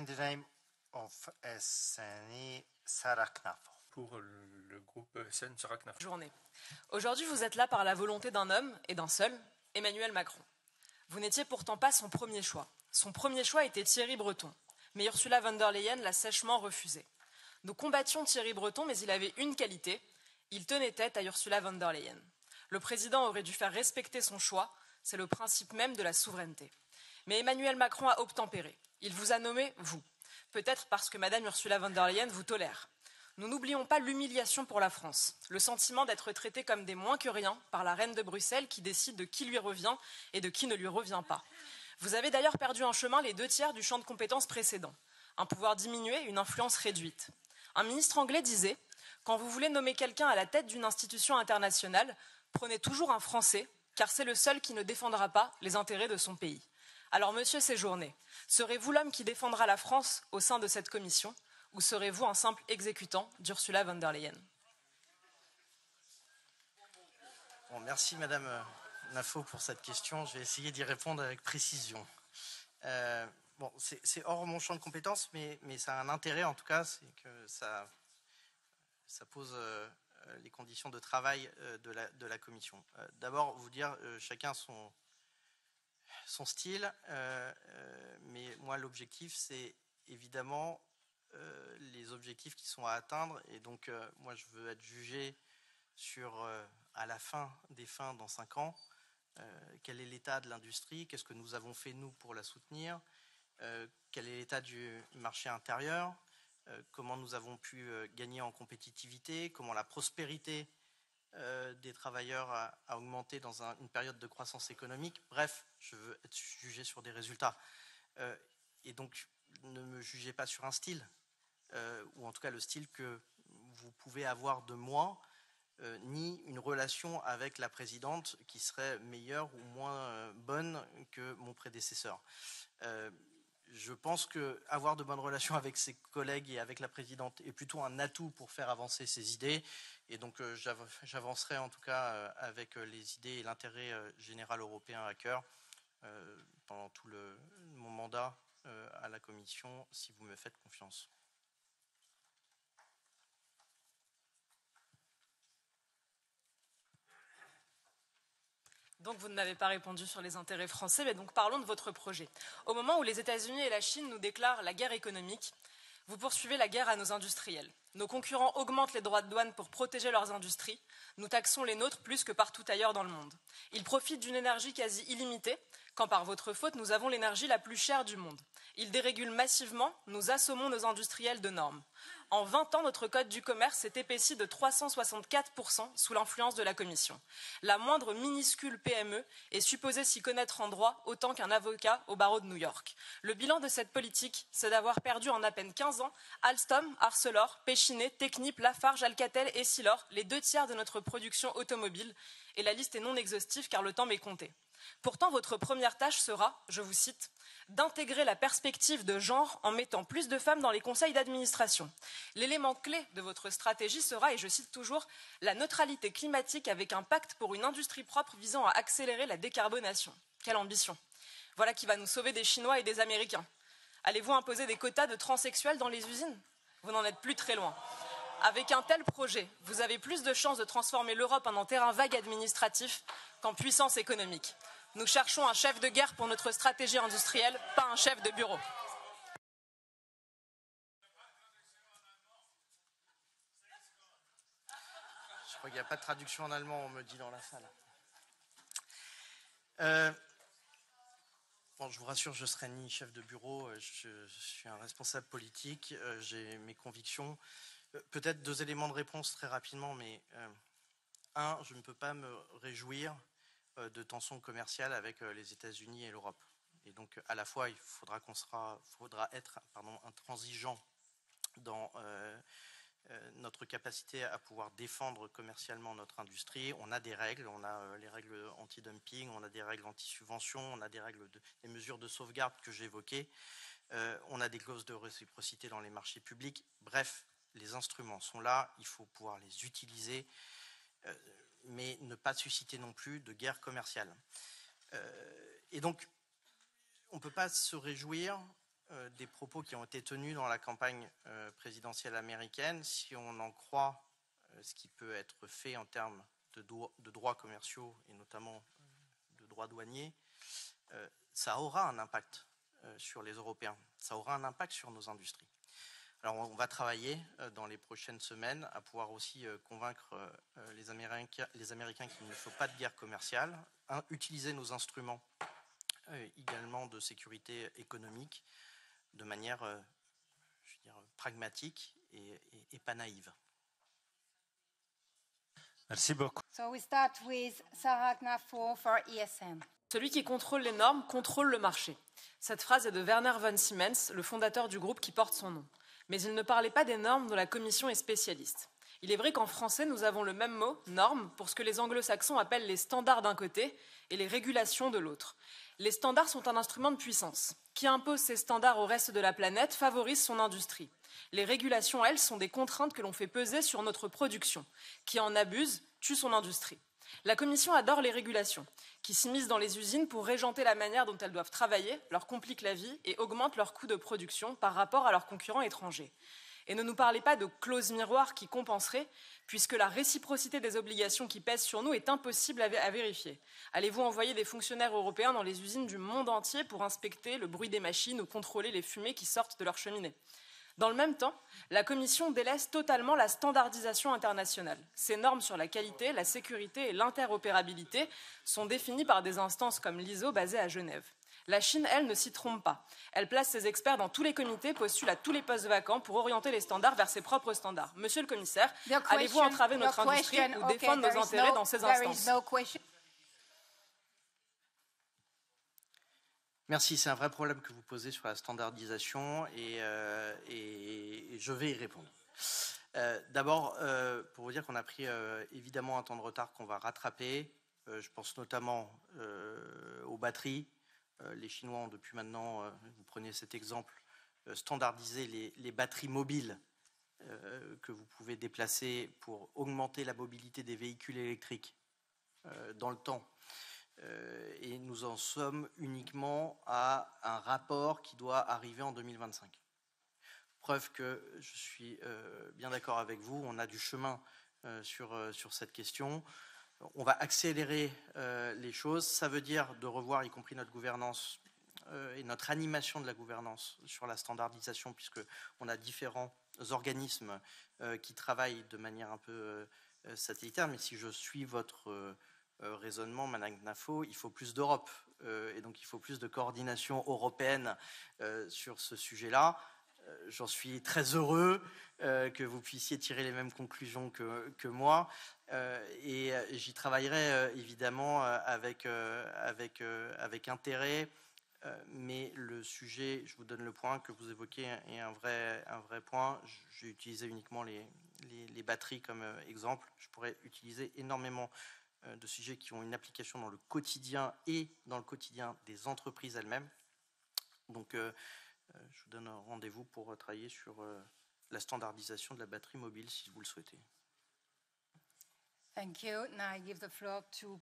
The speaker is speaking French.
in the name of SNI, Sarah Knafo. Pour le groupe SN, Sarah Knafo. Journée. Aujourd'hui, vous êtes là par la volonté d'un homme, et d'un seul, Emmanuel Macron. Vous n'étiez pourtant pas son premier choix. Son premier choix était Thierry Breton. Mais Ursula von der Leyen l'a sèchement refusé. Nous combattions Thierry Breton, mais il avait une qualité. Il tenait tête à Ursula von der Leyen. Le président aurait dû faire respecter son choix. C'est le principe même de la souveraineté. Mais Emmanuel Macron a obtempéré. Il vous a nommé, vous. Peut-être parce que Madame Ursula von der Leyen vous tolère. Nous n'oublions pas l'humiliation pour la France, le sentiment d'être traité comme des moins que rien par la reine de Bruxelles qui décide de qui lui revient et de qui ne lui revient pas. Vous avez d'ailleurs perdu en chemin les 2/3 du champ de compétences précédent. Un pouvoir diminué, une influence réduite. Un ministre anglais disait « Quand vous voulez nommer quelqu'un à la tête d'une institution internationale, prenez toujours un Français, car c'est le seul qui ne défendra pas les intérêts de son pays. » Alors, monsieur Séjourné, serez-vous l'homme qui défendra la France au sein de cette commission, ou serez-vous un simple exécutant d'Ursula von der Leyen? Bon, merci Madame Knafo pour cette question. Je vais essayer d'y répondre avec précision. Bon, c'est hors mon champ de compétences, mais ça a un intérêt en tout cas, c'est que ça pose les conditions de travail de la commission. D'abord, vous dire, chacun son style, mais moi l'objectif c'est évidemment les objectifs qui sont à atteindre, et donc moi je veux être jugé sur à la fin des fins dans 5 ans, quel est l'état de l'industrie, qu'est-ce que nous avons fait nous pour la soutenir, quel est l'état du marché intérieur, comment nous avons pu gagner en compétitivité, comment la prospérité des travailleurs a augmenté dans une période de croissance économique. Bref, je veux être jugé sur des résultats. Et donc, ne me jugez pas sur un style, ou en tout cas le style que vous pouvez avoir de moi, ni une relation avec la présidente qui serait meilleure ou moins bonne que mon prédécesseur. Je pense qu'avoir de bonnes relations avec ses collègues et avec la présidente est plutôt un atout pour faire avancer ses idées. Et donc j'avancerai en tout cas avec les idées et l'intérêt général européen à cœur pendant tout mon mandat à la Commission, si vous me faites confiance. Donc vous ne m'avez pas répondu sur les intérêts français, mais donc parlons de votre projet. Au moment où les États-Unis et la Chine nous déclarent la guerre économique, vous poursuivez la guerre à nos industriels. Nos concurrents augmentent les droits de douane pour protéger leurs industries. Nous taxons les nôtres plus que partout ailleurs dans le monde. Ils profitent d'une énergie quasi illimitée, quand par votre faute, nous avons l'énergie la plus chère du monde. Ils dérégulent massivement, nous assommons nos industriels de normes. En 20 ans, notre code du commerce s'est épaissi de 364% sous l'influence de la Commission. La moindre minuscule PME est supposée s'y connaître en droit autant qu'un avocat au barreau de New York. Le bilan de cette politique, c'est d'avoir perdu en à peine 15 ans Alstom, Arcelor, Péchinet, Technip, Lafarge, Alcatel et Silor, les 2/3 de notre production automobile. Et la liste est non exhaustive car le temps m'est compté. Pourtant, votre première tâche sera, je vous cite, d'intégrer la perspective de genre en mettant plus de femmes dans les conseils d'administration. L'élément clé de votre stratégie sera, et je cite toujours, la neutralité climatique avec un pacte pour une industrie propre visant à accélérer la décarbonation. Quelle ambition! Voilà qui va nous sauver des Chinois et des Américains. Allez-vous imposer des quotas de transsexuels dans les usines? Vous n'en êtes plus très loin. Avec un tel projet, vous avez plus de chances de transformer l'Europe en un terrain vague administratif qu'en puissance économique. Nous cherchons un chef de guerre pour notre stratégie industrielle, pas un chef de bureau. Je crois qu'il n'y a pas de traduction en allemand, on me dit dans la salle. Bon, je vous rassure, je ne serai ni chef de bureau, je suis un responsable politique, j'ai mes convictions. Peut-être 2 éléments de réponse très rapidement, mais un, je ne peux pas me réjouir de tensions commerciales avec les États-Unis et l'Europe. Et donc, à la fois, il faudra être intransigeant dans notre capacité à pouvoir défendre commercialement notre industrie. On a des règles, on a les règles anti-dumping, on a des règles anti-subvention, on a des mesures de sauvegarde que j'évoquais, on a des clauses de réciprocité dans les marchés publics. Bref, les instruments sont là, il faut pouvoir les utiliser, mais ne pas susciter non plus de guerre commerciale. Et donc, on ne peut pas se réjouir des propos qui ont été tenus dans la campagne présidentielle américaine, si on en croit ce qui peut être fait en termes de droits commerciaux et notamment de droits douaniers, ça aura un impact sur les Européens, ça aura un impact sur nos industries. Alors on va travailler dans les prochaines semaines à pouvoir aussi convaincre les Américains qu'il ne faut pas de guerre commerciale, utiliser nos instruments également de sécurité économique de manière je veux dire, pragmatique et pas naïve. Merci beaucoup. So we start with Sarah Knafo for ESM. Celui qui contrôle les normes contrôle le marché. Cette phrase est de Werner von Siemens, le fondateur du groupe qui porte son nom. Mais il ne parlait pas des normes dont la Commission est spécialiste. Il est vrai qu'en français, nous avons le même mot, normes, pour ce que les anglo-saxons appellent les standards d'un côté et les régulations de l'autre. Les standards sont un instrument de puissance. Qui impose ces standards au reste de la planète favorise son industrie. Les régulations, elles, sont des contraintes que l'on fait peser sur notre production. Qui en abuse tue son industrie. La Commission adore les régulations, qui s'immiscent dans les usines pour régenter la manière dont elles doivent travailler, leur compliquent la vie et augmentent leurs coûts de production par rapport à leurs concurrents étrangers. Et ne nous parlez pas de clauses miroirs qui compenseraient, puisque la réciprocité des obligations qui pèsent sur nous est impossible à vérifier. Allez-vous envoyer des fonctionnaires européens dans les usines du monde entier pour inspecter le bruit des machines ou contrôler les fumées qui sortent de leurs cheminées ? Dans le même temps, la Commission délaisse totalement la standardisation internationale. Ces normes sur la qualité, la sécurité et l'interopérabilité sont définies par des instances comme l'ISO basée à Genève. La Chine, elle, ne s'y trompe pas. Elle place ses experts dans tous les comités, postule à tous les postes vacants pour orienter les standards vers ses propres standards. Monsieur le commissaire, allez-vous entraver notre industrie ou défendre nos intérêts dans ces instances ? Merci, c'est un vrai problème que vous posez sur la standardisation et je vais y répondre. D'abord, pour vous dire qu'on a pris évidemment un temps de retard qu'on va rattraper. Je pense notamment aux batteries. Les Chinois ont depuis maintenant, vous prenez cet exemple, standardisé les batteries mobiles que vous pouvez déplacer pour augmenter la mobilité des véhicules électriques dans le temps. Et nous en sommes uniquement à un rapport qui doit arriver en 2025. Preuve que je suis bien d'accord avec vous, on a du chemin sur cette question. On va accélérer les choses, ça veut dire de revoir y compris notre gouvernance et notre animation de la gouvernance sur la standardisation, puisqu'on a différents organismes qui travaillent de manière un peu satellitaire, mais si je suis votre raisonnement, Madame Knafo, il faut plus d'Europe et donc il faut plus de coordination européenne sur ce sujet-là. J'en suis très heureux que vous puissiez tirer les mêmes conclusions que moi et j'y travaillerai évidemment avec intérêt, mais le sujet, je vous donne le point que vous évoquez, est un vrai point. J'ai utilisé uniquement les batteries comme exemple. Je pourrais utiliser énormément de sujets qui ont une application dans le quotidien et dans le quotidien des entreprises elles-mêmes. Donc, je vous donne un rendez-vous pour travailler sur la standardisation de la batterie mobile, si vous le souhaitez. Thank you. Now I give the floor to